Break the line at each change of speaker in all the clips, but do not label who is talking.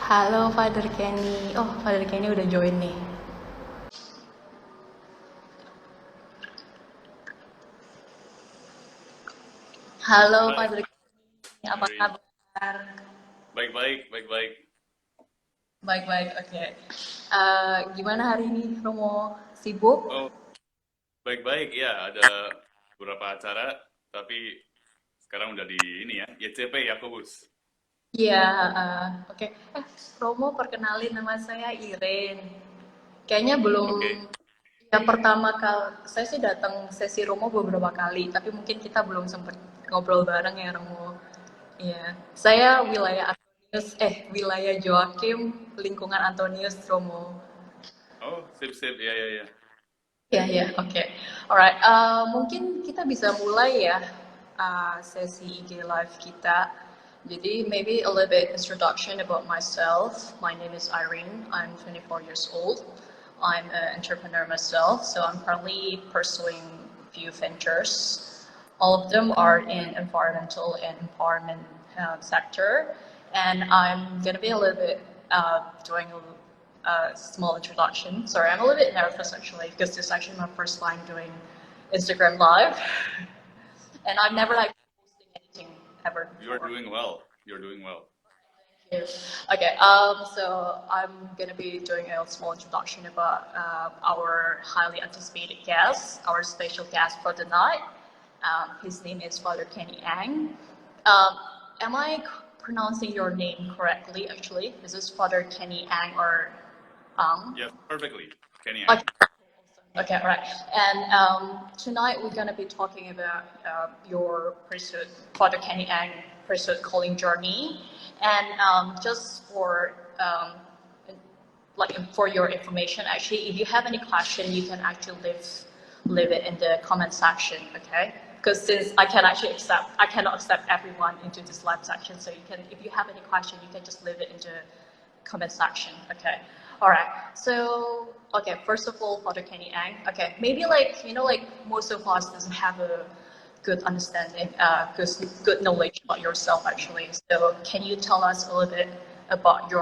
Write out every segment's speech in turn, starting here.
Halo Father Kenny. Oh, Father Kenny udah join nih. Halo
Hai,
Father Kenny, apa
Mary.
kabar?
Baik-baik, baik-baik.
Baik-baik, oke. Gimana hari ini, Romo? Sibuk?
Oh, baik-baik. Ya, ada beberapa acara, tapi sekarang udah di ini ya, YCP Yakobus.
Iya, oke. Romo, perkenalin nama saya Iren. Kayaknya belum,
Oke.
ya pertama kali, saya sih datang sesi Romo beberapa kali, tapi mungkin kita belum sempat ngobrol bareng ya Romo. Iya, saya wilayah Joakim, lingkungan Antonius Romo.
Oh, sip, sip. Ya, ya, ya.
Ya, ya, oke. Alright, mungkin kita bisa mulai ya sesi IG live kita. Jadi maybe a little bit introduction about myself. My name is Irene. I'm 24 years old. I'm an entrepreneur myself, so I'm currently pursuing a few ventures. All of them are in environmental and empowerment sector, and I'm gonna be a little bit doing small introduction. Sorry, I'm a little bit nervous actually because this is actually my first time doing Instagram live, and I've never like posting anything ever
You're
before.
doing well. You're doing well.
Okay, so I'm gonna be doing a small introduction about our highly anticipated guest, our special guest for the night. His name is Father Kenny Ang. Um, am I pronouncing your name correctly? Actually, is this Father Kenny Ang or Ang?
Yes, perfectly. Kenny
Okay.
Yang.
Okay, all right. And tonight we're going to be talking about your priesthood, Father Kenny Ang priesthood calling journey. And just for your information, actually, if you have any question, you can actually leave it in the comment section, okay? Because since I cannot accept everyone into this live section, so you can, if you have any question, you can just leave it in the comment section, okay? All right. So, okay, first of all, Father Kenny Ang. Okay, maybe like most of us doesn't have a good understanding, good knowledge about yourself actually. So, can you tell us a little bit about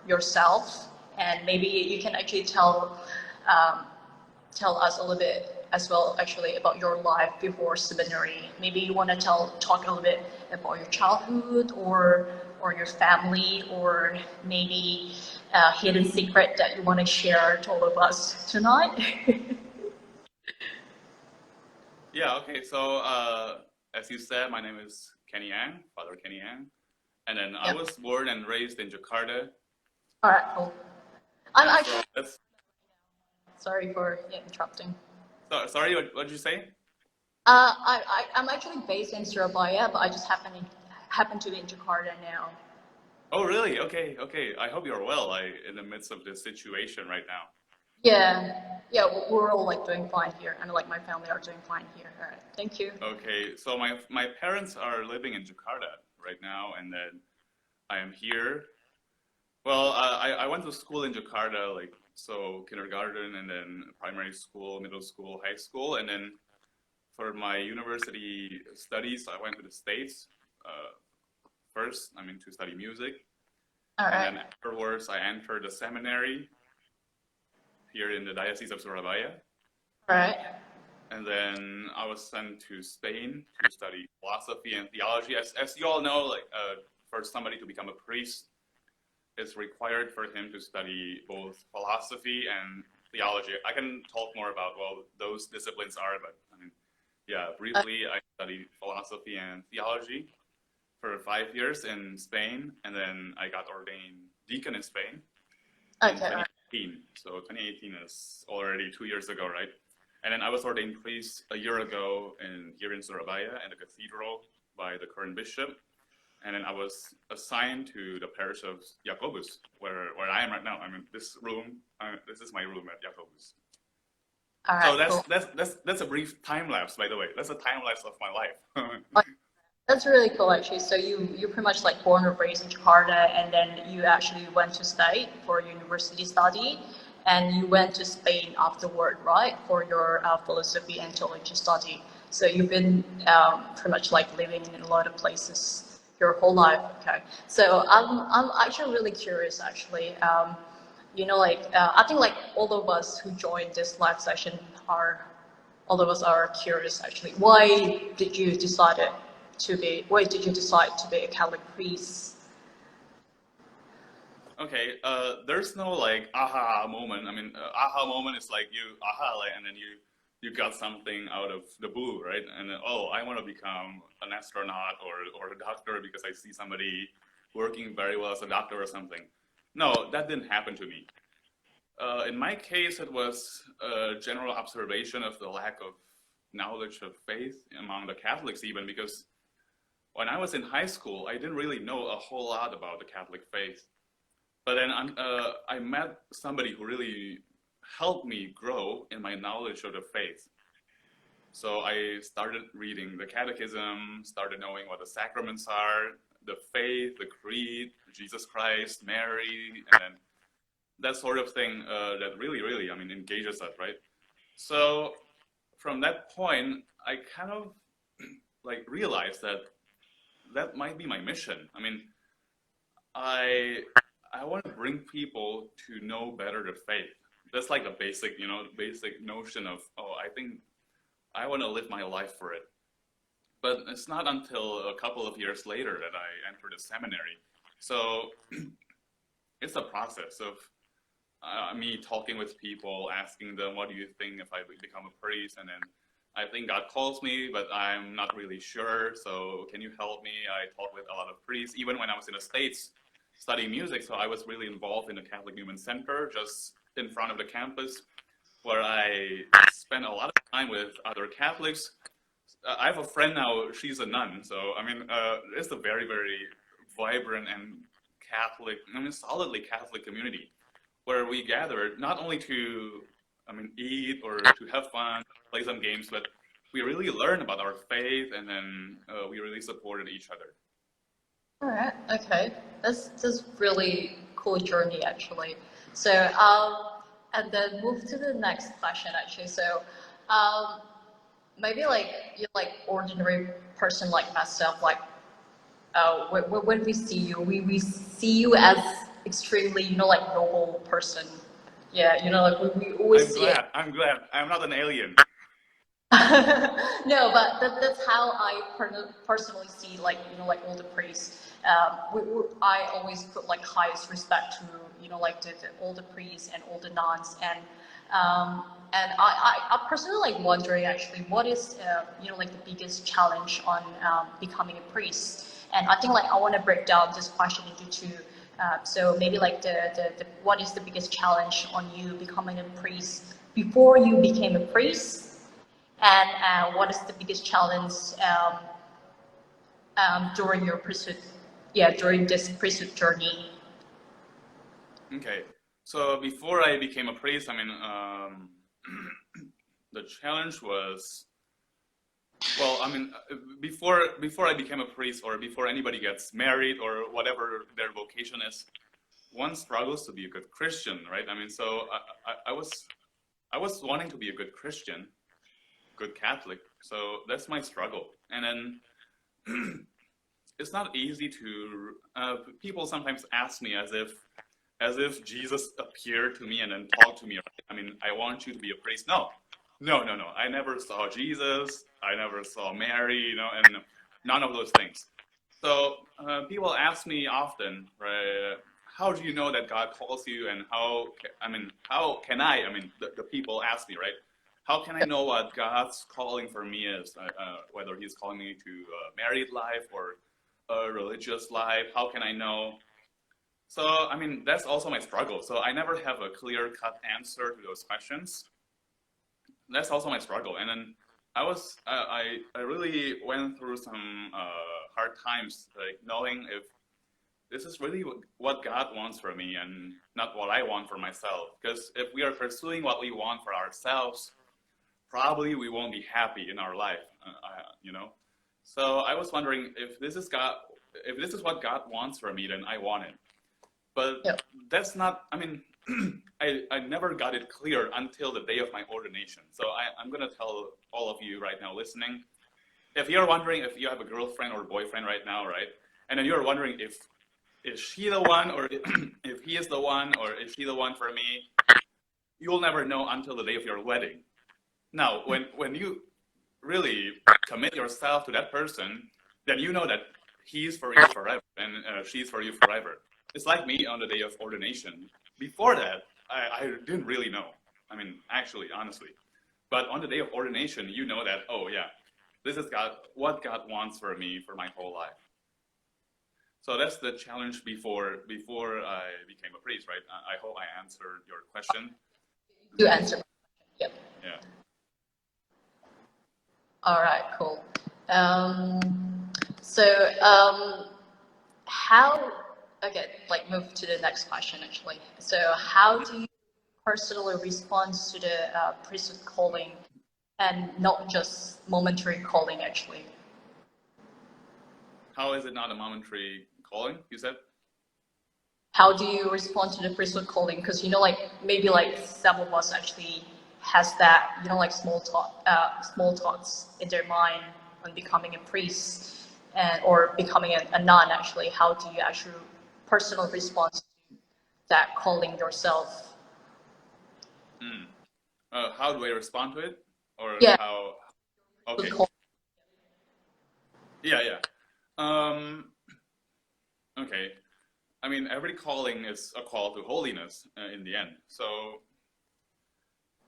yourself, and maybe you can actually tell us a little bit as well actually about your life before seminary. Maybe you want to talk a little bit about your childhood or your family, or maybe a hidden secret that you want to share to all of us tonight.
Yeah, okay. So, as you said, my name is Kenny Yang, Father Kenny Yang. And then I
Yeah.
was born and raised in Jakarta.
All right, cool. I'm
And so
actually
that's,
sorry for interrupting.
sorry, what did you say?
I'm actually based in Surabaya, but I just happen to be in Jakarta now.
Oh, really? Okay, okay. I hope you're well, in the midst of this situation right now.
Yeah, yeah, we're all like doing fine here, and like my family are doing fine here. All right, thank you.
Okay, so my parents are living in Jakarta right now, and then I am here. Well, I went to school in Jakarta, like so kindergarten, and then primary school, middle school, high school, and then for my university studies, I went to the States first. I mean, to study music,
All
and
right,
then afterwards, I entered the seminary here in the Diocese of Surabaya.
all right,
And then I was sent to Spain to study philosophy and theology. As you all know, like for somebody to become a priest, it's required for him to study both philosophy and theology. I can talk more about what those disciplines are, but I mean, yeah, briefly, I studied philosophy and theology for 5 years in Spain, and then I got ordained deacon in Spain in
okay, all right.
2018. So 2018 is already 2 years ago, right? And then I was ordained priest a year ago here in Surabaya in the cathedral by the current bishop. And then I was assigned to the parish of Yakobus, where I am right now. I mean, this room, this is my room at Yakobus.
All
So
right, cool.
that's a brief time lapse, by the way. That's a time lapse of my life.
That's really cool, actually. So you pretty much like born and raised in Jakarta, and then you actually went to study for university study, and you went to Spain afterward, right, for your philosophy and theology study. So you've been pretty much like living in a lot of places your whole life. Okay. So I'm actually really curious. Actually, I think like all of us who joined this live session are, all of us are curious. Actually, why did you decide to be? Why did you decide to be a Catholic priest?
Okay, there's no like aha moment. I mean, aha moment is like you aha, like, and then you got something out of the blue, right? And then, oh, I want to become an astronaut or a doctor because I see somebody working very well as a doctor or something. No, that didn't happen to me. In my case, it was a general observation of the lack of knowledge of faith among the Catholics, even because when I was in high school, I didn't really know a whole lot about the Catholic faith. But then I met somebody who really helped me grow in my knowledge of the faith. So I started reading the catechism, started knowing what the sacraments are, the faith, the creed, Jesus Christ, Mary, and that sort of thing that really, really, I mean, engages us, right? So from that point, I kind of like realized that that might be my mission. I mean, I want to bring people to know better the faith. That's like a basic, basic notion of, oh, I think I want to live my life for it. But it's not until a couple of years later that I entered a seminary. So it's a process of me talking with people, asking them, what do you think if I become a priest? And then I think God calls me, but I'm not really sure. So can you help me? I talked with a lot of priests, even when I was in the States studying music. So I was really involved in the Catholic Human Center, just in front of the campus, where I spent a lot of time with other Catholics. I have a friend now, she's a nun. So, I mean, it's a very, very vibrant and Catholic, I mean, solidly Catholic community where we gathered not only to, I mean, eat or to have fun, play some games, but we really learned about our faith, and then we really supported each other.
All right. Okay. That's really cool journey actually. So and then move to the next question actually. So maybe like you're like ordinary person like myself, like when we see you, we see you as extremely, like noble person. Yeah, like we always see it.
I'm glad. I'm not an alien.
No, but that's how I personally see, like, like all the priests. I always put like highest respect to, like all the priests and all the nuns, and I personally like wondering actually what is, like the biggest challenge on becoming a priest. And I think like I want to break down this question into two. So maybe like the what is the biggest challenge on you becoming a priest before you became a priest, and what is the biggest challenge during your priesthood? Yeah, during this priesthood journey.
Okay, so before I became a priest, I mean, the challenge was, well, I mean, before I became a priest, or before anybody gets married, or whatever their vocation is, one struggles to be a good Christian, right? I mean, so I was wanting to be a good Christian, good Catholic. So that's my struggle. And then it's not easy to, people sometimes ask me as if Jesus appeared to me and then talked to me. Right? I mean, I want you to be a priest. No. I never saw Jesus. I never saw Mary, and none of those things. So people ask me often, right, how do you know that God calls you, and how can I mean, the people ask me, right, how can I know what God's calling for me is, whether he's calling me to a married life or a religious life, how can I know? So, I mean, that's also my struggle. So I never have a clear-cut answer to those questions. That's also my struggle. And then I really went through some hard times, like knowing if this is really what God wants for me and not what I want for myself. Because if we are pursuing what we want for ourselves, probably we won't be happy in our life, So I was wondering if this is what God wants for me, then I want it. But yep. That's not, I mean, I never got it clear until the day of my ordination. So I'm going to tell all of you right now listening, if you're wondering if you have a girlfriend or boyfriend right now, right, and then you're wondering if is she the one, or if he is the one, or is she the one for me. You'll never know until the day of your wedding. Now, when you really commit yourself to that person, then you know that he's for you forever and she's for you forever. It's like me on the day of ordination. Before that, I didn't really know. I mean, actually, honestly. But on the day of ordination, you know that, oh yeah, this is what God wants for me for my whole life. So that's the challenge before I became a priest, right? I hope I answered your question.
You answered. Yep.
Yeah.
All right, cool. How, okay, like move to the next question actually. So how do you personally respond to the priesthood calling and not just momentary calling actually?
How is it not a momentary calling, you said?
How do you respond to the priesthood calling? Because like maybe like some of us actually has that like small thoughts in their mind on becoming a priest or becoming a nun. Actually, how do you actually personal respond to that calling yourself?
How do I respond to it, or
Yeah.
how? Okay. Yeah. Okay. I mean, every calling is a call to holiness in the end. So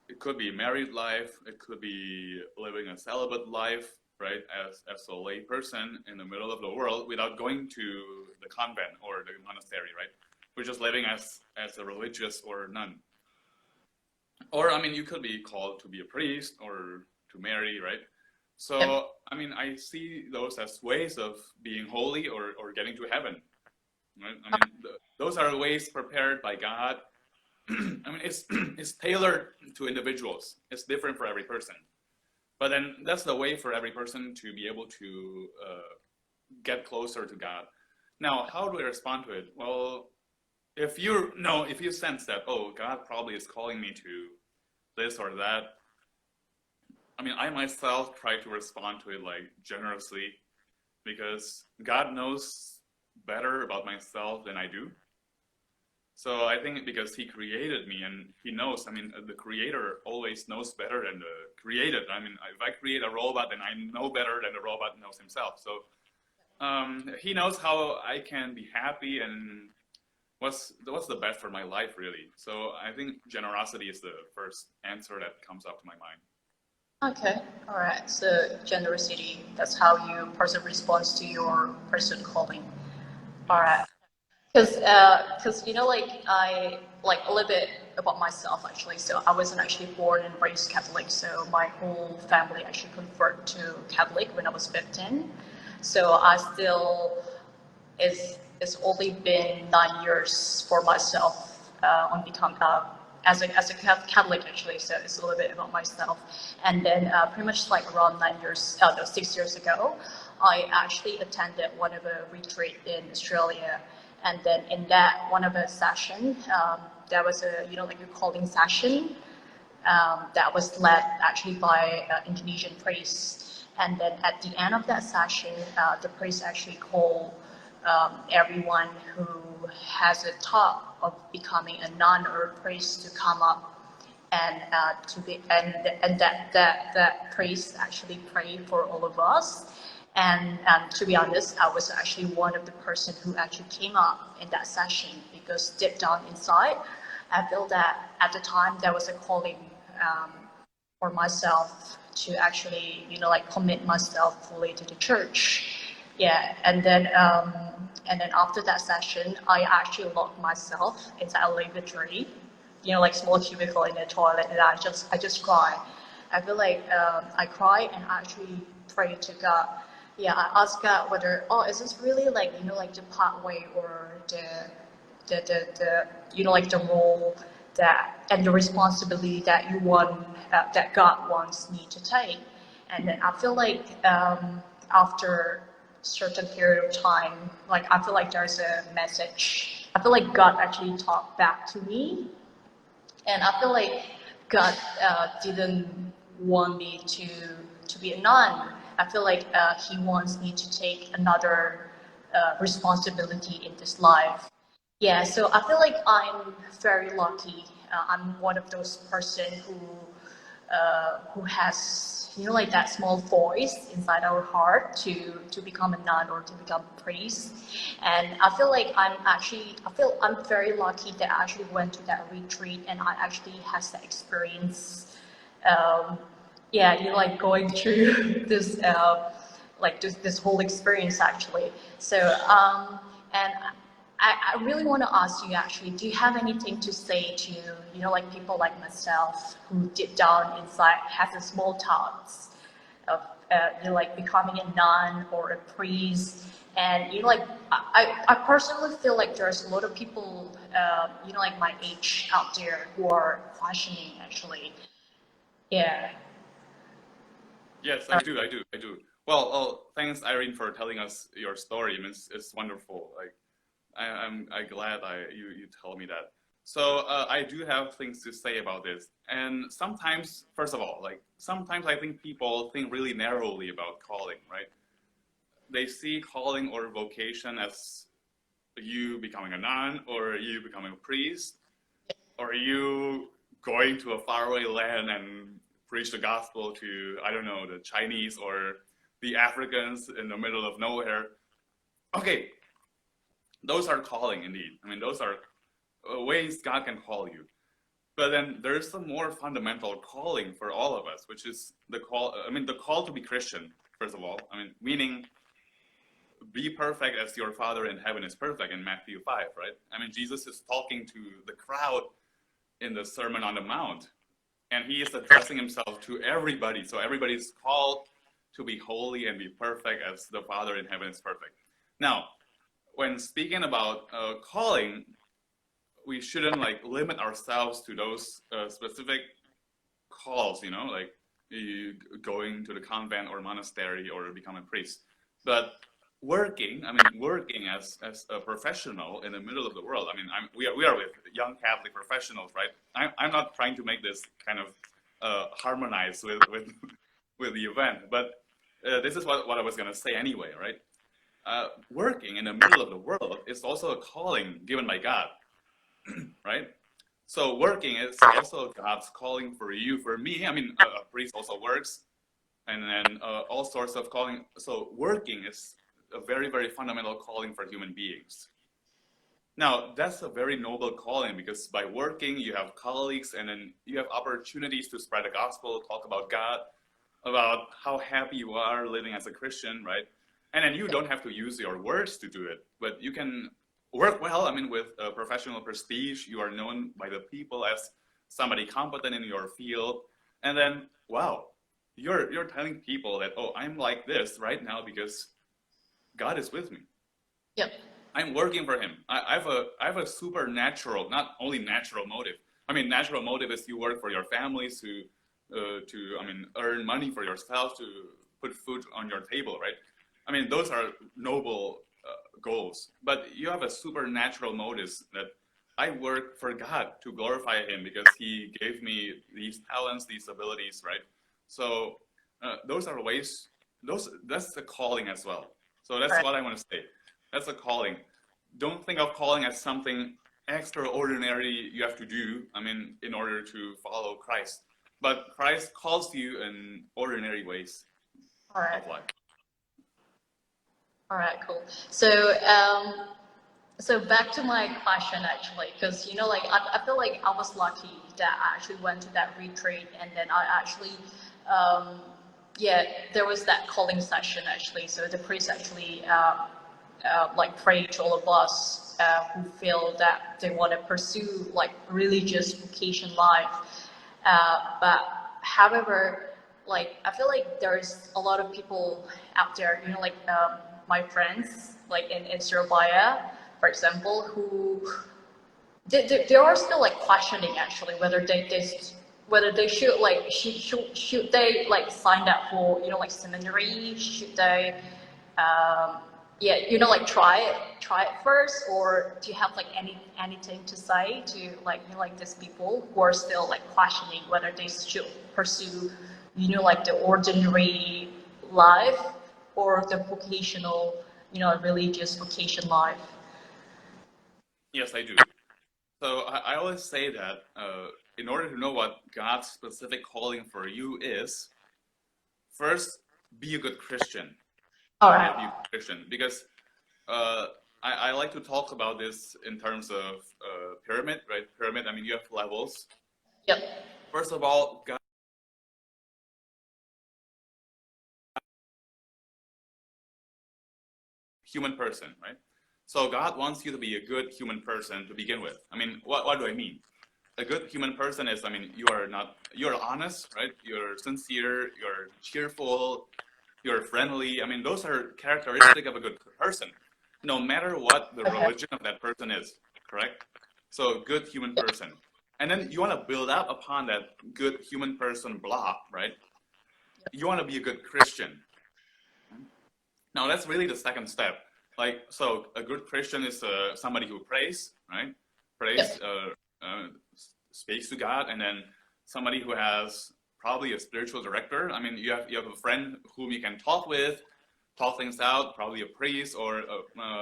it could be married life, it could be living a celibate life, right? As a lay person in the middle of the world without going to the convent or the monastery, right? We're just living as a religious or nun. Or, I mean, you could be called to be a priest or to marry, right? So, I mean, I see those as ways of being holy or getting to heaven, right? I mean, those are ways prepared by God. I mean, it's tailored to individuals. It's different for every person. But then that's the way for every person to be able to get closer to God. Now, how do I respond to it? Well, if you sense that, oh, God probably is calling me to this or that, I mean, I myself try to respond to it like generously, because God knows better about myself than I do. So I think because he created me and he knows, I mean, the creator always knows better than the created. I mean, if I create a robot, then I know better than the robot knows himself. So he knows how I can be happy and what's the best for my life, really. So I think generosity is the first answer that comes up to my mind.
Okay, all right. So generosity, that's how you person responds to your person calling. All right. Because like I like a little bit about myself actually. So I wasn't actually born and raised Catholic. So my whole family actually converted to Catholic when I was 15. So I still it's only been 9 years for myself on become as a Catholic actually. So it's a little bit about myself. And then pretty much like around 6 years ago, I actually attended one of a retreat in Australia. And then in that one of the session, there was a like a calling session that was led actually by Indonesian priests. And then at the end of that session, the priest actually called everyone who has a thought of becoming a nun or a priest to come up and that priest actually prayed for all of us. And to be honest, I was actually one of the person who actually came up in that session, because deep down inside, I feel that at the time there was a calling for myself to actually, like commit myself fully to the church. Yeah, and then after that session, I actually locked myself inside a lavatory, like small cubicle in the toilet, and I just cry. I feel like I cry and I actually pray to God. Yeah, I ask God whether, is this really like like the pathway or the like the role that and the responsibility that you want that God wants me to take. And then I feel like after certain period of time, like I feel like there's a message. I feel like God actually talked back to me, and I feel like God didn't want me to be a nun. I feel like He wants me to take another responsibility in this life. Yeah, so I feel like I'm very lucky. I'm one of those person who has, you know, like that small voice inside our heart to become a nun or to become a priest. And I feel like I'm very lucky that I actually went to that retreat and I actually has that experience. Yeah, you know, like going through this like this whole experience actually. So and I really want to ask you actually, do you have anything to say to, you know, like people like myself who deep down inside has a small thoughts of, you know, like becoming a nun or a priest? And, you know, like I personally feel like there's a lot of people, you know, like my age out there who are questioning actually. Yeah.
Yes, I do. Well, oh, thanks, Irene, for telling us your story. I mean, it's wonderful. Like, I'm glad you told me that. So I do have things to say about this. And sometimes, first of all, like sometimes I think people think really narrowly about calling, right? They see calling or vocation as you becoming a nun or you becoming a priest or you going to a faraway land and preach the gospel to, I don't know, the Chinese or the Africans in the middle of nowhere. Okay, those are calling indeed. I mean, those are ways God can call you. But then there's a more fundamental calling for all of us, which is the call, I mean, the call to be Christian, first of all. I mean, meaning be perfect as your Father in heaven is perfect in Matthew 5, right? I mean, Jesus is talking to the crowd in the Sermon on the Mount, and he is addressing himself to everybody. So everybody's called to be holy and be perfect as the Father in heaven is perfect. Now, when speaking about calling, we shouldn't like limit ourselves to those specific calls, you know, like you going to the convent or monastery or become a priest. But working as a professional in the middle of the world. I mean, we are with young Catholic professionals, right? I'm not trying to make this kind of harmonize with the event, but this is what I was gonna say anyway, right? Working in the middle of the world is also a calling given by God, right? So working is also God's calling for you, for me. I mean, a priest also works, and then all sorts of calling. So working is a very, very fundamental calling for human beings. Now, that's a very noble calling because by working, you have colleagues and then you have opportunities to spread the gospel, talk about God, about how happy you are living as a Christian, right? And then you don't have to use your words to do it, but you can work well. I mean, with professional prestige, you are known by the people as somebody competent in your field. And then, wow, you're telling people that, oh, I'm like this right now because God is with me.
Yep.
I'm working for him. I have a supernatural, not only natural motive. I mean, natural motive is you work for your families to earn money for yourself, to put food on your table, right? I mean, those are noble goals. But you have a supernatural motive that I work for God to glorify him because he gave me these talents, these abilities, right? So those are ways, that's the calling as well. So that's what I want to say. That's a calling. Don't think of calling as something extraordinary you have to do, I mean, in order to follow Christ. But Christ calls you in ordinary ways of life.
All right, cool. So back to my question actually, because, you know, like I feel like I was lucky that I actually went to that retreat, and then I actually, yeah, there was that calling session actually. So the priest actually like prayed to all of us who feel that they want to pursue like religious vocation life. But however, like I feel like there's a lot of people out there, you know, like my friends, like in Surabaya, for example, who they are still like questioning actually whether they should like should they like sign up for, you know, like seminary, should they yeah, you know, like try it first, or do you have like anything to say to like, you know, like these people who are still like questioning whether they should pursue, you know, like the ordinary life or the vocational a religious vocation life?
Yes, I do. So I always say that in order to know what God's specific calling for you is, first, be a good Christian.
All
Right? Be a
right.
good Christian. Because uh, I like to talk about this in terms of pyramid, right? Pyramid, I mean, you have levels.
Yep.
First of all, God, human person, right? So God wants you to be a good human person to begin with. I mean, what do I mean? A good human person is, I mean, you're honest, right? You're sincere, you're cheerful, you're friendly. I mean, those are characteristic of a good person, no matter what the
Okay.
religion of that person is, correct? So good human person. And then you want to build up upon that good human person block, right? You want to be a good Christian. Now that's really the second step. Like, so a good Christian is somebody who prays, right? Prays,
Yep.
speaks to God, and then somebody who has probably a spiritual director. I mean, you have a friend whom you can talk with, talk things out. Probably a priest or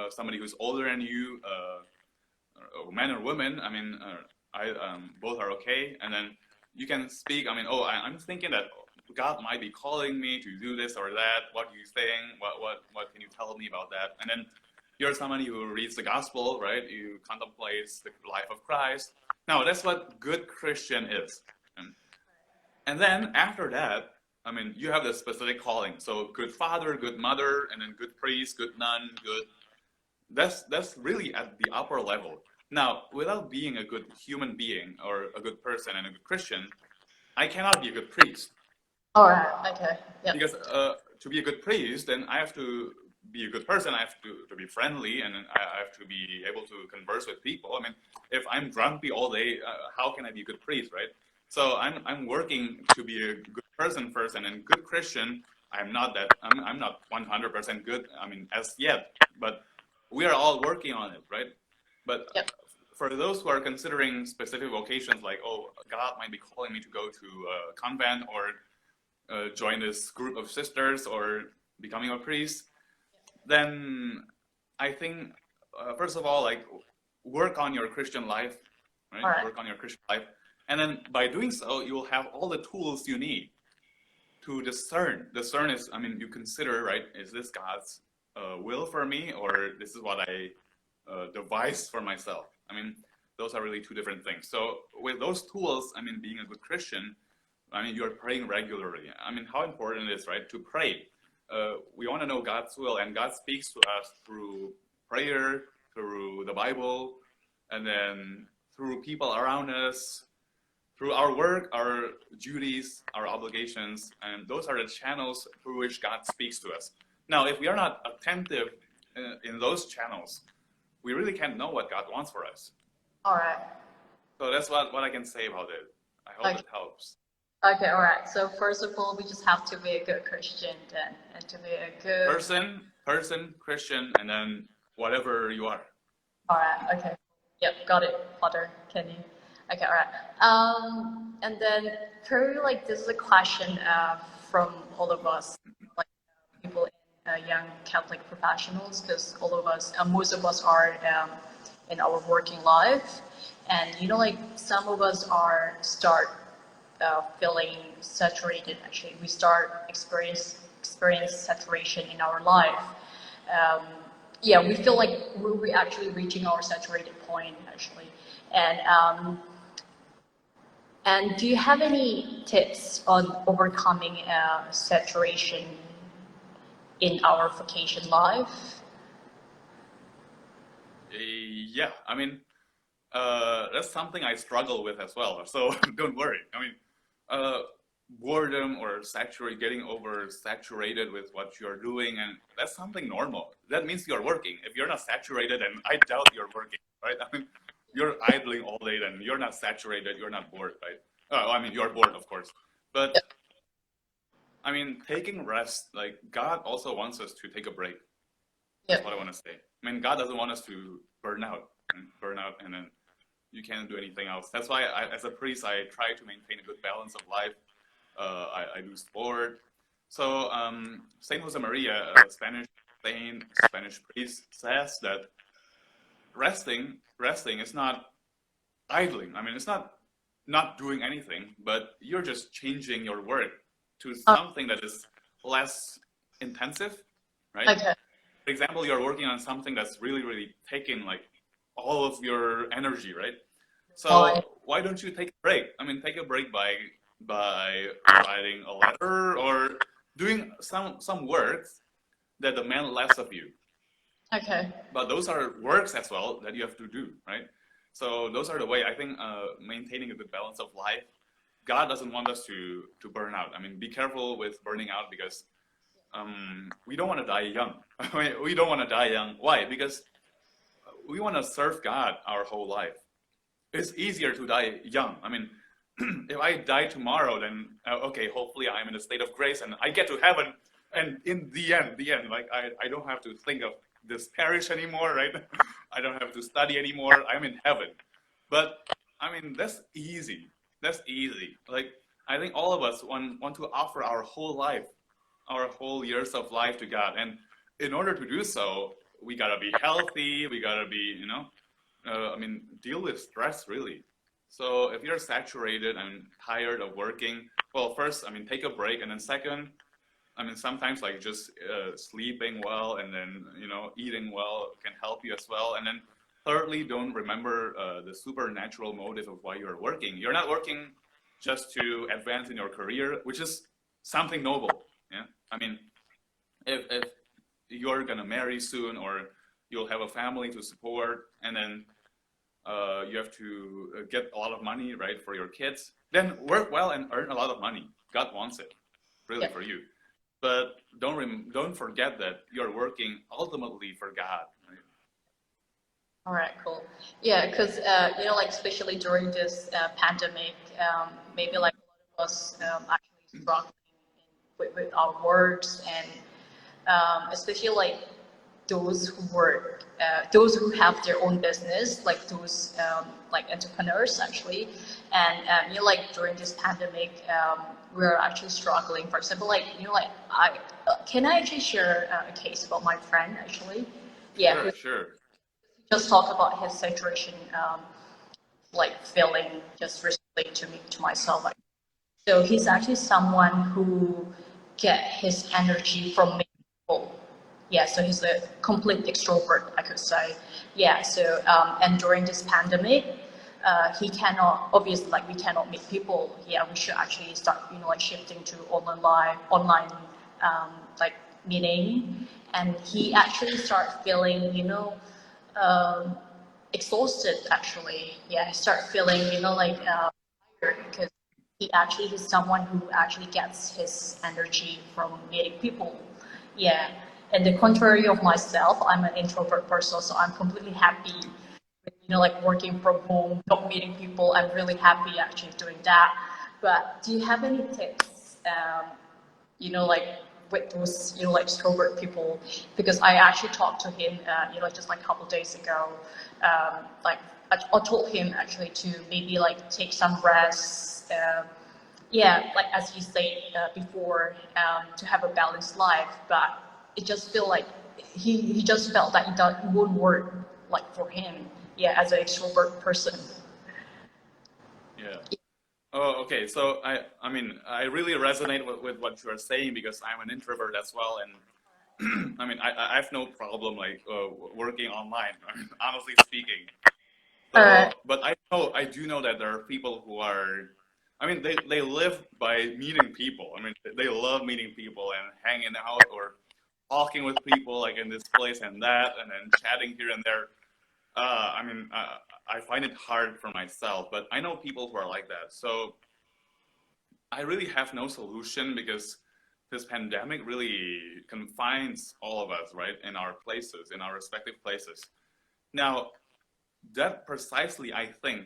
somebody who's older than you, man or woman. I mean, both are okay. And then you can speak. I mean, I'm thinking that God might be calling me to do this or that. What do you think? What can you tell me about that? And then you're somebody who reads the gospel, right? You contemplate the life of Christ. Now, that's what good Christian is. And then after that, I mean, you have the specific calling. So good father, good mother, and then good priest, good nun, good. That's really at the upper level. Now, without being a good human being or a good person and a good Christian, I cannot be a good priest.
All right. Okay. Yep.
Because to be a good priest, then I have to be a good person. I have to be friendly, and I have to be able to converse with people. I mean, if I'm grumpy all day, how can I be a good priest, right? So I'm working to be a good person first, and then good Christian. I'm not that. I'm not 100% good. I mean, as yet, but we are all working on it, right? But
Yep.
for those who are considering specific vocations, like, oh, God might be calling me to go to a convent or join this group of sisters or becoming a priest, then I think first of all, like, work on your Christian life, right?
All right.
Work on your Christian life, and then by doing so, you will have all the tools you need to discern. Discern is, I mean, you consider, right? Is this God's will for me, or this is what I devise for myself? I mean, those are really two different things. So with those tools, I mean, being a good Christian, I mean, you're praying regularly. I mean, how important it is, right, to pray. We want to know God's will, and God speaks to us through prayer, through the Bible, and then through people around us, through our work, our duties, our obligations, and those are the channels through which God speaks to us. Now, if we are not attentive in those channels, we really can't know what God wants for us.
All right.
So that's what I can say about it. I hope
Okay.
it helps.
Okay. All right. So first of all, we just have to be a good Christian then, and to be a good
Person, Christian, and then whatever you are.
All right. Okay. Yep. Got it, Father. Can you? Okay. All right. And then probably like this is a question from all of us, like people in young Catholic professionals, because all of us, most of us are in our working life, and like some of us are start feeling saturated. Actually, we start experience saturation in our life. Um, yeah, we feel like we're actually reaching our saturated point actually, and do you have any tips on overcoming saturation in our vocation life?
Yeah, I mean, that's something I struggle with as well. So don't worry. I mean, boredom or getting oversaturated with what you're doing, and that's something normal. That means you're working. If you're not saturated, and I doubt you're working, right? I mean, you're idling all day, then you're not saturated. You're not bored, right? I mean, you're bored, of course, but I mean, taking rest. Like, God also wants us to take a break. That's what I want to say. I mean, God doesn't want us to burn out, and then you can't do anything else. That's why, as a priest, I try to maintain a good balance of life. I do sport. So Saint Jose Maria, a Spanish Spanish priest says that resting is not idling. I mean, it's not doing anything, but you're just changing your work to something that is less intensive, right?
Okay.
For example, you're working on something that's really, really taking like all of your energy, right?
Right.
So why don't you take a break? I mean, take a break by writing a letter or doing some works that demand less of you.
Okay.
But those are works as well that you have to do, right? So those are the way I think maintaining a good balance of life. God doesn't want us to burn out. I mean, be careful with burning out because we don't want to die young. I mean, we don't want to die young. Why? Because we want to serve God our whole life. It's easier to die young. I mean, if I die tomorrow, then okay, hopefully I'm in a state of grace and I get to heaven. And in the end, like I don't have to think of this parish anymore, right? I don't have to study anymore. I'm in heaven. But I mean, that's easy. That's easy. Like I think all of us want to offer our whole life, our whole years of life to God. And in order to do so, we gotta be healthy. We gotta be, I mean, deal with stress really. So if you're saturated and tired of working, well, first, I mean, take a break, and then second, I mean, sometimes like just sleeping well and then eating well can help you as well. And then thirdly, don't remember the supernatural motive of why you're working. You're not working just to advance in your career, which is something noble. Yeah, I mean, if you're gonna marry soon or you'll have a family to support, and then you have to get a lot of money, right, for your kids, then work well and earn a lot of money. God wants it, really, for you. But don't forget that you're working ultimately for God. Right?
All right, cool. Yeah, because like especially during this pandemic, maybe like a lot of us actually struggling with our works, and especially like those who work, those who have their own business, like those like entrepreneurs actually, and like during this pandemic, we're actually struggling. For example, like like I can I actually share a case about my friend actually? Yeah,
Sure.
just talk about his situation, like feeling just recently to me to myself. Like, so he's actually someone who get his energy from many people. Yeah, so he's a complete extrovert, I could say. Yeah, so and during this pandemic, he cannot obviously like we cannot meet people. Yeah, we should actually start like shifting to online like meeting, and he actually start feeling um, exhausted actually. Yeah, I start feeling like tired because he actually is someone who actually gets his energy from meeting people. Yeah, and the contrary of myself, I'm an introvert person, so I'm completely happy with like working from home, not meeting people. I'm really happy actually doing that. But do you have any tips like with those, like extrovert people, because I actually talked to him, just like a couple of days ago. Like I told him actually to maybe like take some rest. Yeah, like as you said before, to have a balanced life. But it just feel like he just felt that it won't work like for him. Yeah, as an extrovert person.
Yeah. Oh, okay. So I mean, I really resonate with what you are saying because I'm an introvert as well, and I mean, I have no problem like working online. Honestly speaking. So, but I do know that there are people who are, I mean, they live by meeting people. I mean, they love meeting people and hanging out or talking with people like in this place and that, and then chatting here and there. I mean, I find it hard for myself, but I know people who are like that. So I really have no solution because this pandemic really confines all of us, right, in our places, in our respective places. Now, that precisely, I think,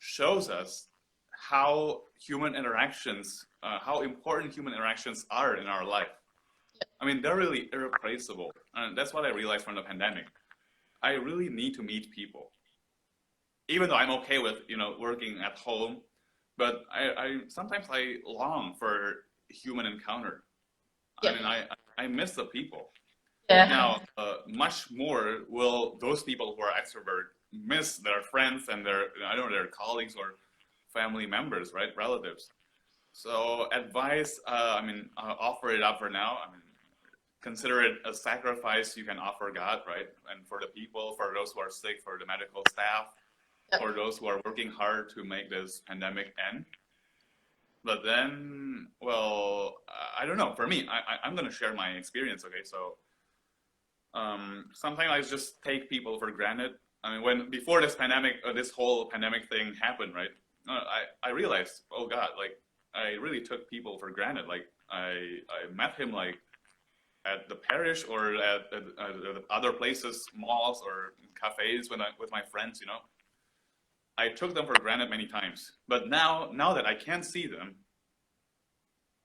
shows us how human interactions, how important human interactions are in our life. I mean, they're really irreplaceable. And that's what I realized from the pandemic. I really need to meet people. Even though I'm okay with, working at home, but I sometimes I long for human encounter. I mean, I miss the people.
Yeah.
Now, much more will those people who are extrovert miss their friends and their, I don't know, their colleagues or family members, right, relatives. So advice, offer it up for now. I mean, consider it a sacrifice you can offer God, right? And for the people, for those who are sick, for the medical staff,
Yep.
for those who are working hard to make this pandemic end. But then, well, I don't know. For me, I'm going to share my experience, okay? So sometimes I just take people for granted. I mean, before this pandemic, this whole pandemic thing happened, right? I realized, oh God, like I really took people for granted. Like I met him like at the parish or at other places, malls or cafes with my friends, you know. I took them for granted many times. But now that I can't see them,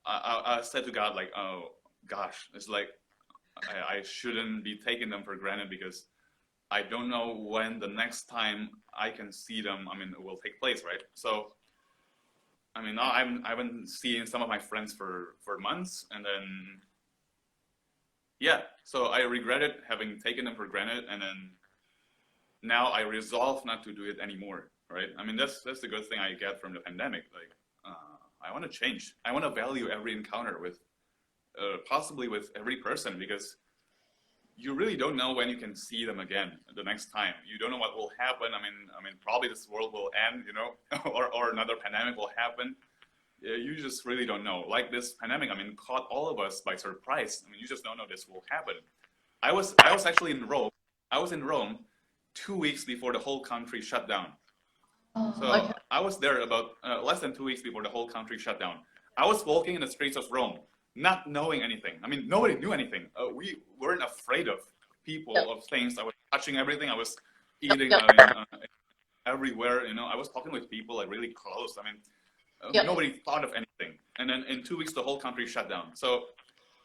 I said to God, like, oh gosh, it's like I shouldn't be taking them for granted because I don't know when the next time I can see them, I mean, it will take place, right? So, I mean, now I haven't seen some of my friends for months, and then, yeah, so I regretted having taken them for granted, and then now I resolve not to do it anymore, right? I mean, that's the good thing I get from the pandemic. Like, I want to change. I want to value every encounter with, possibly with every person, because you really don't know when you can see them again the next time. You don't know what will happen. I mean, probably this world will end, you know, or another pandemic will happen. You just really don't know. Like this pandemic, I mean, caught all of us by surprise. I mean, you just don't know this will happen. I was actually in Rome. I was in Rome 2 weeks before the whole country shut down. So
Okay.
I was there about less than 2 weeks before the whole country shut down. I was walking in the streets of Rome, not knowing anything. I mean, nobody knew anything. We weren't afraid of people,
Yep.
of things. I was touching everything. I was eating
Yep.
everywhere. You know, I was talking with people like really close. I mean,
Yep.
nobody thought of anything. And then in 2 weeks, the whole country shut down. So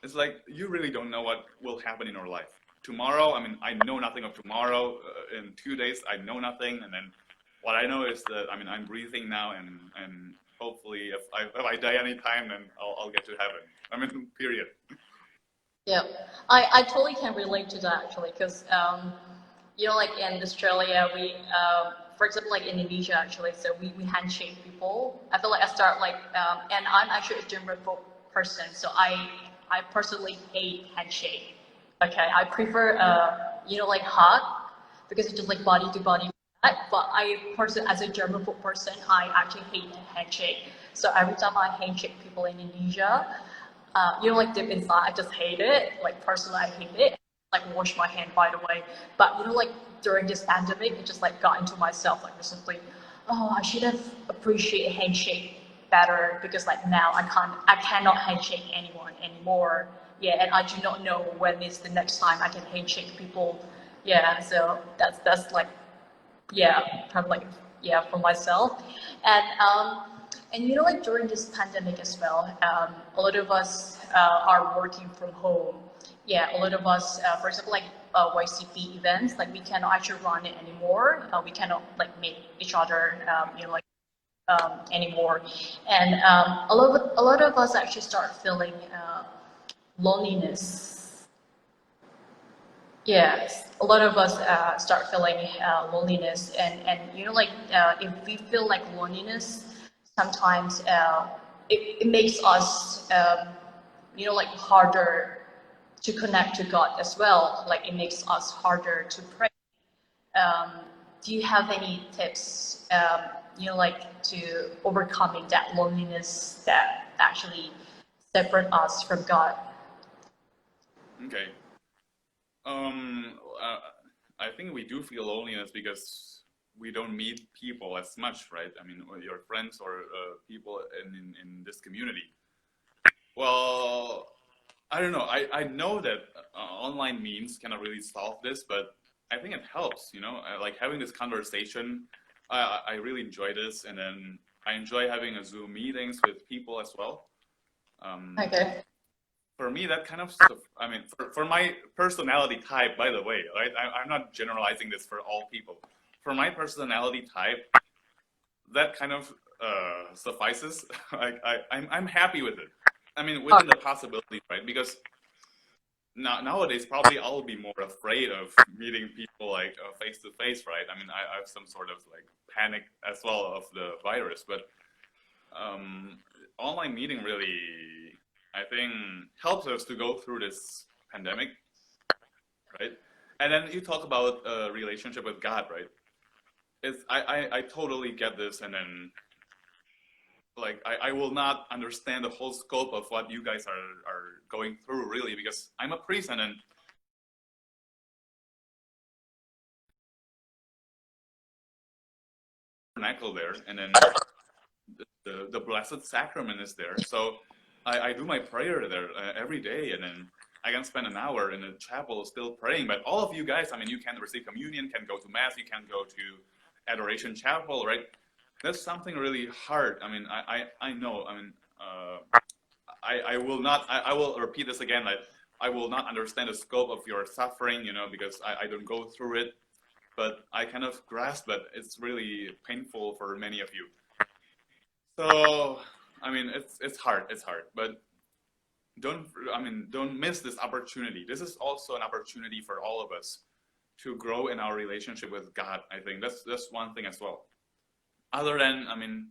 it's like you really don't know what will happen in your life. Tomorrow, I mean, I know nothing of tomorrow. In 2 days, I know nothing. And then what I know is that, I mean, I'm breathing now, and hopefully if I die anytime, then I'll get to heaven. I mean, period.
Yeah, I totally can relate to that actually, because you know, like in Australia, we for example, like in Indonesia actually, so we handshake people. I feel like I start like, and I'm actually a germaphobe person, so I personally hate handshake. Okay, I prefer you know, like hug, because it's just like body to body. But as a germaphobe person, I actually hate handshake. So every time I handshake people in Indonesia, you know, like deep inside, I just hate it. Like personally, I hate it. Like wash my hand, by the way. But you know, like during this pandemic, it just like got into myself like recently. Oh, I should have appreciated handshake better, because like now I cannot handshake anyone anymore. Yeah, and I do not know when is the next time I can handshake people. Yeah, so that's like, yeah, kind of like, yeah, for myself. And you know, like during this pandemic as well, a lot of us are working from home. Yeah, a lot of us, for example, like YCP events, like we cannot actually run it anymore. We cannot like meet each other, you know, like anymore. And a lot of us actually start feeling loneliness. Yes, a lot of us start feeling loneliness, and you know, like if we feel like loneliness, sometimes it makes us, you know, like harder to connect to God as well. Like it makes us harder to pray. Um, do you have any tips, you know, like to overcoming that loneliness that actually separate us from God?
Okay. Uh, I think we do feel loneliness because we don't meet people as much, right? I mean, or your friends or people in this community. Well, I don't know. I know that online means cannot really solve this, but I think it helps, you know, like having this conversation. I really enjoy this, and then I enjoy having a Zoom meetings with people as well. Um,
Okay.
for me, that kind of stuff, I mean, for my personality type, by the way, right? I'm not generalizing this for all people. For my personality type, that kind of suffices. I'm happy with it. I mean, within the possibility, right? Because nowadays probably I'll be more afraid of meeting people like face to face, right? I mean, I have some sort of like panic as well of the virus, but online meeting really, I think, helps us to go through this pandemic, right? And then you talk about a relationship with God, right? I totally get this, and then like I will not understand the whole scope of what you guys are going through really, because I'm a priest, and then tabernacle there, and then the Blessed Sacrament is there. So I do my prayer there every day, and then I can spend an hour in the chapel still praying. But all of you guys, I mean, you can receive communion, can go to Mass, you can go to Adoration Chapel, right? That's something really hard. I mean, I know. I mean, I will not. I will repeat this again. Like, I will not understand the scope of your suffering, you know, because I don't go through it. But I kind of grasp that it's really painful for many of you. So, I mean, it's hard. It's hard. But don't miss this opportunity. This is also an opportunity for all of us to grow in our relationship with God. I think that's one thing as well. Other than, I mean,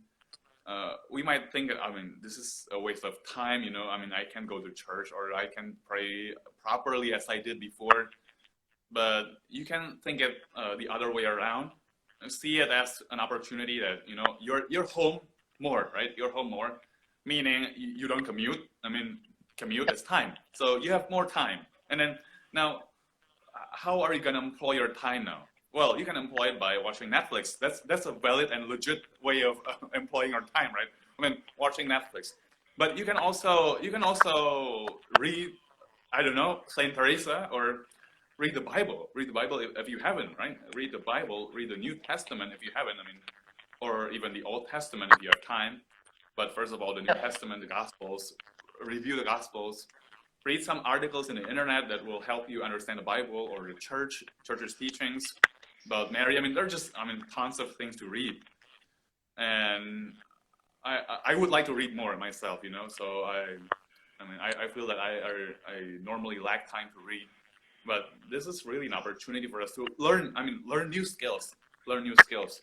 we might think, I mean, this is a waste of time, you know. I mean, I can go to church or I can pray properly as I did before, but you can think it the other way around and see it as an opportunity that, you know, you're home more, right? You're home more, meaning you don't commute. I mean, commute is time, so you have more time. And then now, how are you going to employ your time now? Well, you can employ it by watching Netflix. That's a valid and legit way of employing your time, right? I mean, watching Netflix. But you can also read, I don't know, Saint Teresa, or read the Bible. Read the Bible if you haven't, right? Read the Bible. Read the New Testament if you haven't. I mean, or even the Old Testament if you have time. But first of all, the New Testament, the Gospels. Review the Gospels. Read some articles in the internet that will help you understand the Bible or the church's teachings about Mary. I mean, there are just, I mean, tons of things to read. And I would like to read more myself, you know. So I feel that I normally lack time to read, but this is really an opportunity for us to learn. I mean, learn new skills. Learn new skills.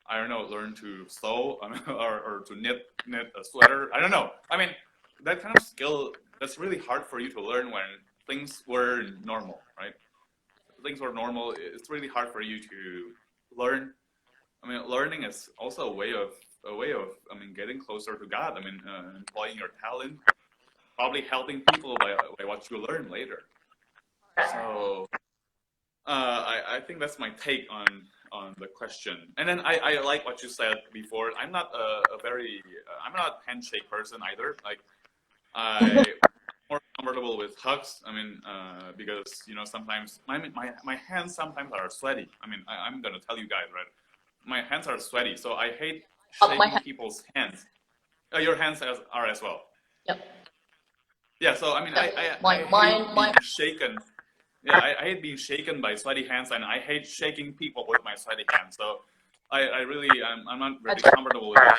I don't know, learn to sew, or to knit a sweater. I don't know. I mean, that kind of skill, that's really hard for you to learn when things were normal, right? Things were normal. It's really hard for you to learn. I mean, learning is also a way of I mean, getting closer to God. I mean, employing your talent, probably helping people by what you learn later. So I think that's my take on the question. And then I like what you said before. I'm not I'm not a handshake person either. Like, I'm more comfortable with hugs. I mean, because, you know, sometimes my hands sometimes are sweaty. I mean, I'm gonna tell you guys, right? My hands are sweaty, so I hate shaking people's hands. Your hands are as well.
Yep.
Yeah. So I mean, I hate being shaken. Yeah, I hate being shaken by sweaty hands, and I hate shaking people with my sweaty hands. So I really, I'm not really comfortable with it.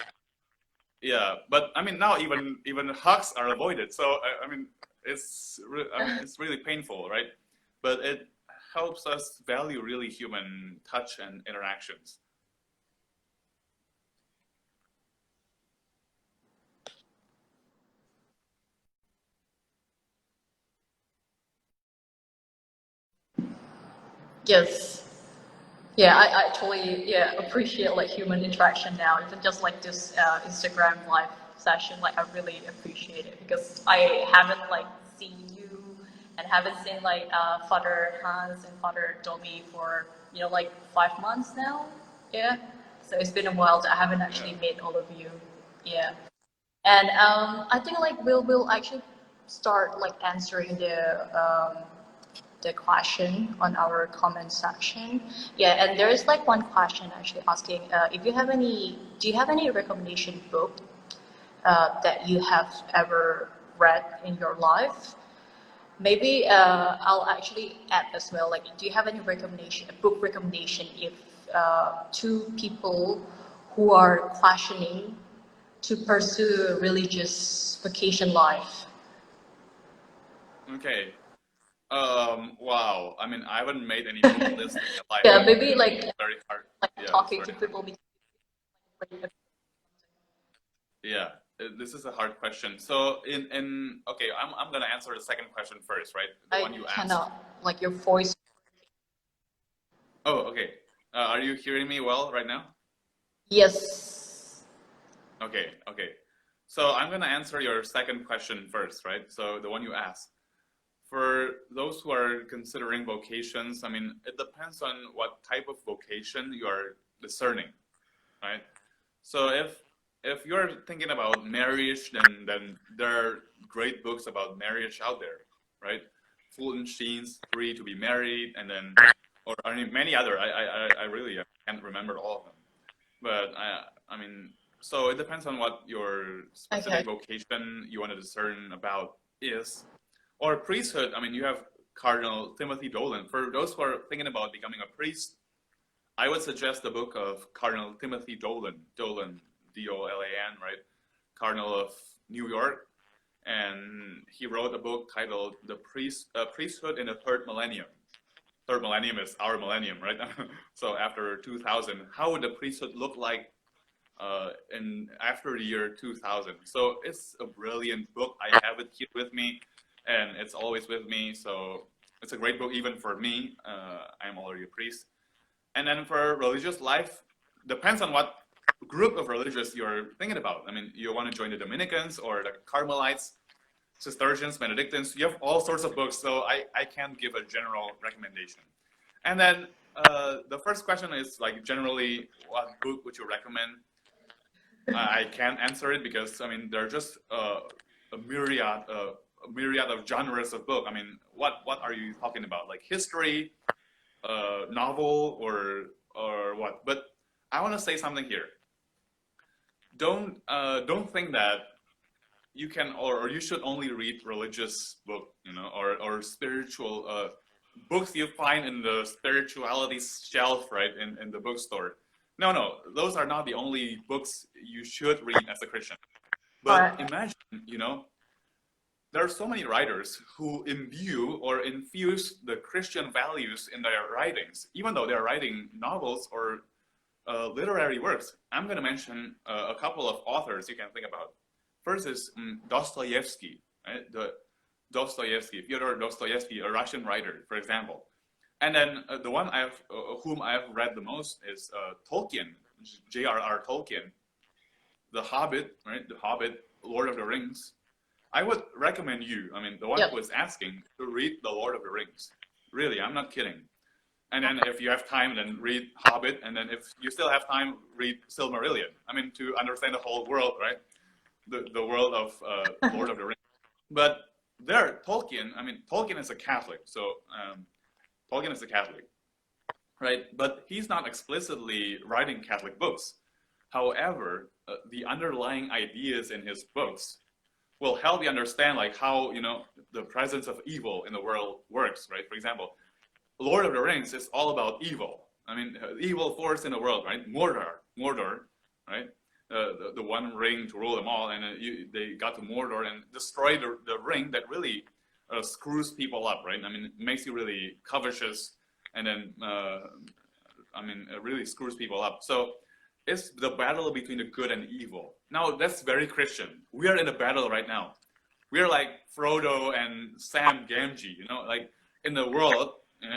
Yeah, but I mean, now even hugs are avoided. So I mean, it's really painful, right? But it helps us value really human touch and interactions.
Yes. Yeah, I totally appreciate like human interaction now. Even just like this Instagram live session, like I really appreciate it because I haven't like seen you and haven't seen like Father Hans and Father Dobby for, you know, like 5 months now. Yeah, so it's been a while. I haven't actually met all of you. Yeah, and I think like we'll actually start like answering the question on our comment section. Yeah, and there is like one question actually asking if you have any, do you have any recommendation book that you have ever read in your life? Maybe I'll actually add as well. Like, do you have any recommendation, a book recommendation, if to people who are questioning to pursue a religious vocation life?
Okay. Wow. I mean, I haven't made any book list in my life.
Yeah, maybe like
Very hard. Yeah,
talking to people.
Yeah, this is a hard question. So okay, I'm gonna answer the second question first, right? The one you asked.
Cannot, like your voice.
Oh, okay. Are you hearing me well right now?
Yes.
Okay, okay. So I'm gonna answer your second question first, right? So the one you asked. For those who are considering vocations, I mean, it depends on what type of vocation you are discerning, right? So if you're thinking about marriage, then there are great books about marriage out there, right? Fulton Sheen's Free to Be Married, and then, or I mean, many other. I really can't remember all of them, but I mean, so it depends on what your specific vocation you want to discern about is. Or priesthood, I mean, you have Cardinal Timothy Dolan. For those who are thinking about becoming a priest, I would suggest the book of Cardinal Timothy Dolan, D-O-L-A-N, right? Cardinal of New York. And he wrote a book titled The Priesthood in the Third Millennium. Third millennium is our millennium, right? So after 2000, how would the priesthood look like after the year 2000? So it's a brilliant book. I have it here with me, and it's always with me. So it's a great book even for me. I'm already a priest. And then for religious life, depends on what group of religious you're thinking about. I mean, you want to join the Dominicans or the Carmelites, Cistercians, Benedictines. You have all sorts of books, so I can't give a general recommendation. And then the first question is like generally, what book would you recommend? I can't answer it because I mean there are just a myriad of genres of book. I mean, what are you talking about? Like history, novel, or what? But I want to say something here. Don't think that you can or you should only read religious book, you know, or spiritual books you find in the spirituality shelf, right, in the bookstore. No, those are not the only books you should read as a Christian. But imagine, you know, there are so many writers who imbue or infuse the Christian values in their writings, even though they're writing novels or literary works. I'm going to mention a couple of authors you can think about. First is Dostoevsky, right? Fyodor Dostoevsky, a Russian writer, for example. And then the one whom I have read the most is Tolkien, J.R.R. Tolkien, The Hobbit, right? The Hobbit, Lord of the Rings. I would recommend you, I mean, the one who is asking, to read The Lord of the Rings. Really, I'm not kidding. And then if you have time, then read Hobbit. And then if you still have time, read Silmarillion. I mean, to understand the whole world, right? The world of Lord of the Rings. But there, Tolkien, I mean, Tolkien is a Catholic. So Tolkien is a Catholic, right? But he's not explicitly writing Catholic books. However, the underlying ideas in his books will help you understand like how, you know, the presence of evil in the world works, right? For example, Lord of the Rings is all about evil. I mean, evil force in the world, right? Mordor, right? The one ring to rule them all, and they got to Mordor and destroyed the ring that really screws people up, right? I mean, it makes you really covetous, and then, I mean, it really screws people up. So it's the battle between the good and evil. Now, that's very Christian. We are in a battle right now. We are like Frodo and Sam Gamgee, you know, like in the world,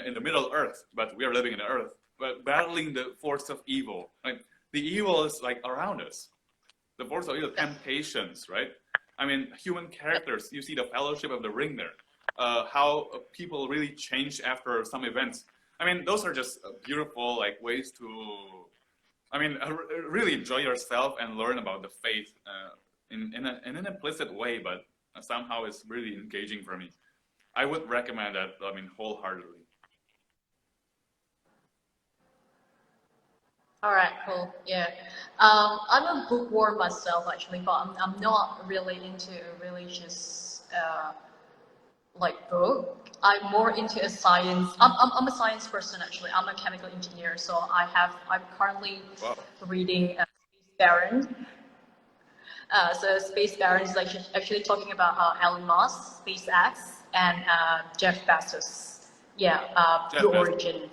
in the Middle Earth, but we are living in the Earth, but battling the force of evil. Like the evil is like around us. The force of evil, temptations, right? I mean, human characters. You see the Fellowship of the Ring there. How people really change after some events. I mean, those are just beautiful like ways to, I mean, really enjoy yourself and learn about the faith in an implicit way, but somehow it's really engaging for me. I would recommend that, I mean, wholeheartedly.
All right, cool. Yeah, I'm a bookworm myself actually, but I'm not really into religious like book. I'm more into a science. I'm a science person actually. I'm a chemical engineer, so I'm currently reading Space Baron. So Space Baron is like actually talking about how Elon Musk, SpaceX, and Jeff Bezos. Yeah,
Jeff
The
Bezos.
Origin.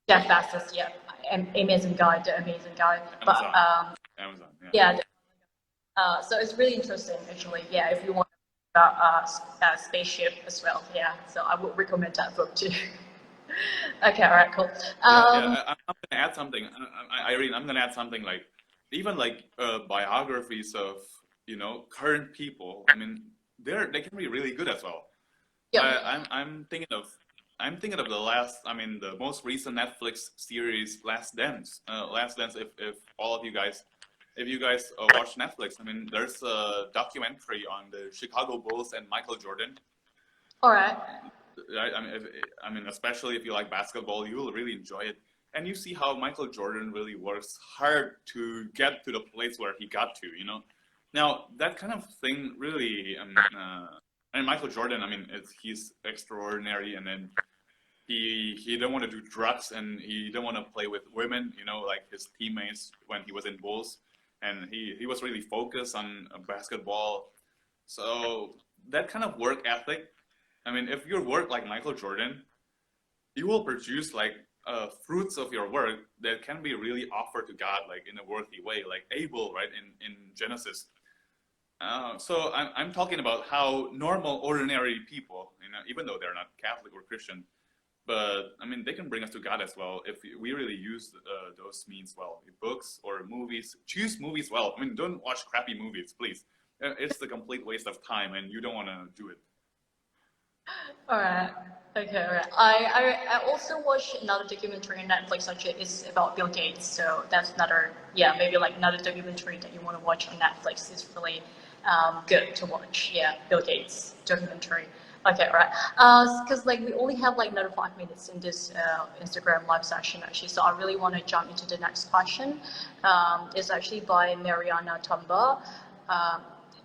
Jeff Bezos, yeah, amazing guy, the amazing guy.
Amazon.
But
Amazon.
yeah, so it's really interesting actually. Yeah, if you want about spaceship as well. Yeah, so I would recommend that book too. Okay, all right, cool.
I'm gonna add something. Irene, I'm gonna add something like even like biographies of current people. I mean, they can be really good as well.
Yeah.
I'm thinking of the most recent Netflix series, Last Dance. Last Dance. If all of you guys, if you guys watch Netflix, I mean, there's a documentary on the Chicago Bulls and Michael Jordan.
All right.
Especially if you like basketball, you will really enjoy it. And you see how Michael Jordan really works hard to get to the place where he got to. Now that kind of thing really. And Michael Jordan, he's extraordinary, and then he don't want to do drugs, and he don't want to play with women, like his teammates when he was in Bulls, and he was really focused on basketball. So that kind of work ethic, if you work like Michael Jordan, you will produce like fruits of your work that can be really offered to God, like in a worthy way, like Abel, right, in Genesis. So I'm talking about how normal, ordinary people, even though they're not Catholic or Christian, but they can bring us to God as well if we really use those means well. Books or movies, choose movies well. Don't watch crappy movies, please. It's a complete waste of time, and you don't want to do it.
All right. Okay, all right. I also watched another documentary on Netflix. Actually, it's about Bill Gates. So that's another, maybe like another documentary that you want to watch on Netflix. It's really good to watch. Yeah, Bill Gates documentary. Okay, all right. Because like we only have like another 5 minutes in this Instagram live session actually. So I really want to jump into the next question. It's actually by Mariana Tumba.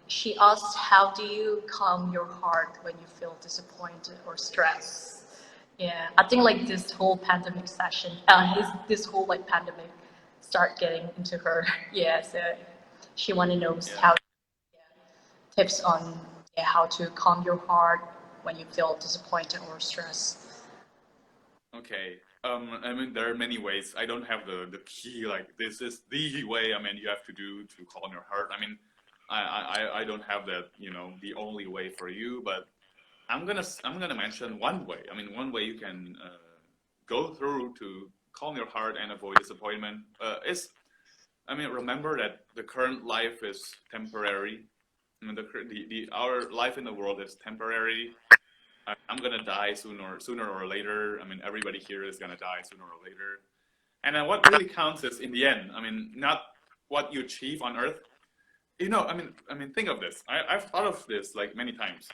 She asked, how do you calm your heart when you feel disappointed or stressed? Yeah, I think like this whole pandemic session, this whole like pandemic start getting into her. Yeah, so she want to know how tips on how to calm your heart when you feel disappointed or stressed.
Okay. There are many ways. I don't have the key, like this is the way, you have to do to calm your heart. I don't have that, the only way for you, but I'm gonna mention one way. One way you can go through to calm your heart and avoid disappointment is, remember that the current life is temporary. Our life in the world is temporary. I'm gonna die sooner or later. Everybody here is gonna die sooner or later. And then what really counts is in the end. Not what you achieve on Earth. Think of this. I've thought of this like many times.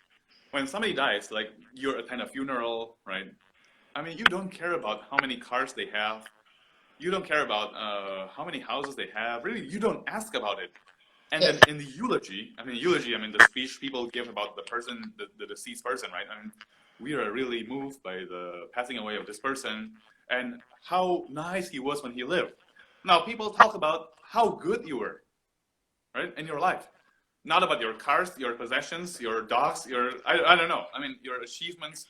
When somebody dies, like you attend a funeral, right? You don't care about how many cars they have. You don't care about how many houses they have. Really, you don't ask about it. And then in the eulogy, the speech people give about the person, the deceased person, right? We are really moved by the passing away of this person and how nice he was when he lived. Now, people talk about how good you were, right, in your life. Not about your cars, your possessions, your dogs, I don't know. Your achievements.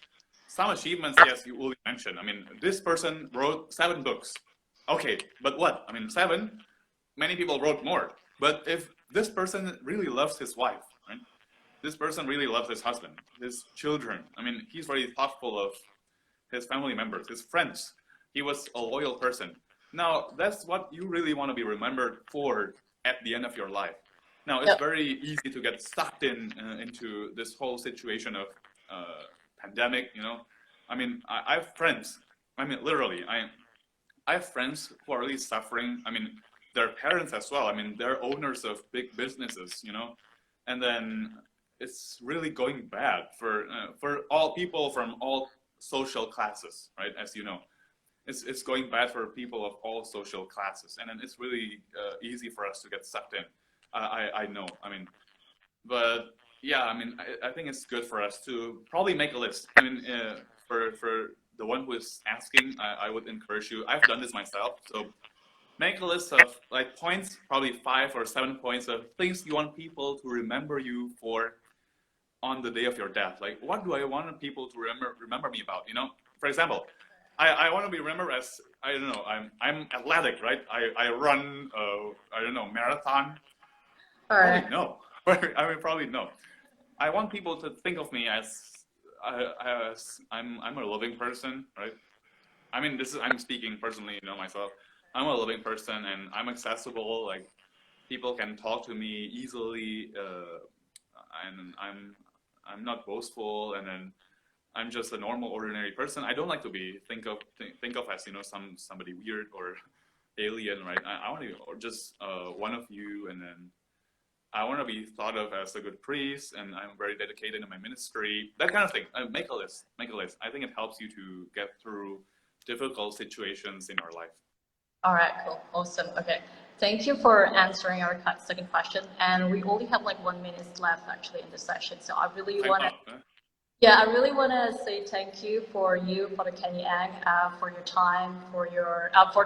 Some achievements, yes, you will mention. This person wrote 7 books. Okay, but what? 7? Many people wrote more. But if this person really loves his wife, right? This person really loves his husband, his children. He's very thoughtful of his family members, his friends. He was a loyal person. Now, that's what you really want to be remembered for at the end of your life. Now, it's very easy to get sucked into this whole situation of pandemic, I have friends. Literally, I have friends who are really suffering. Their parents as well. They're owners of big businesses, and then it's really going bad for all people from all social classes, right? As you know, it's going bad for people of all social classes, and then it's really easy for us to get sucked in. I know. But yeah, I think it's good for us to probably make a list. For the one who is asking, I would encourage you. I've done this myself, so make a list of like points, probably 5 or 7 points of things you want people to remember you for on the day of your death? Like, what do I want people to remember me about? You know, for example, I want to be remembered as, I don't know, I'm athletic, right? I run I don't know, marathon.
All
Probably
right.
no. I mean, probably no. I want people to think of me as I'm a loving person, right? I mean, this is, I'm speaking personally, you know, myself. I'm a loving person and I'm accessible. Like, people can talk to me easily, and I'm not boastful, and then I'm just a normal, ordinary person. I don't like to be think of as, you know, somebody weird or alien, right? I want to be or just one of you, and then I want to be thought of as a good priest, and I'm very dedicated in my ministry. That kind of thing. Make a list. Make a list. I think it helps you to get through difficult situations in our life.
All right, cool. Awesome. Okay. Thank you for answering our second question. And we only have like 1 minute left actually in the session. So I really
Time
want to,
up.
yeah, I really want to say thank you for you, Father Kenny Ang, for your time, for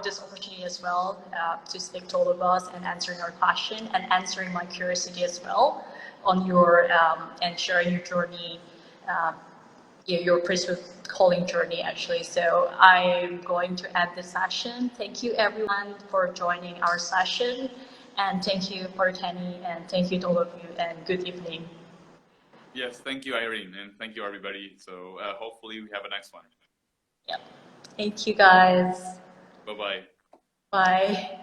this opportunity as well, to speak to all of us and answering our question and answering my curiosity as well on your, and sharing your journey, um, your priesthood calling journey actually. So I'm going to end the session. Thank you everyone for joining our session, and thank you for Kenny, and thank you to all of you, and good evening.
Yes, thank you, Irene, and thank you, everybody. So hopefully we have a next one.
Yeah. Thank you guys.
Bye-bye.
Bye.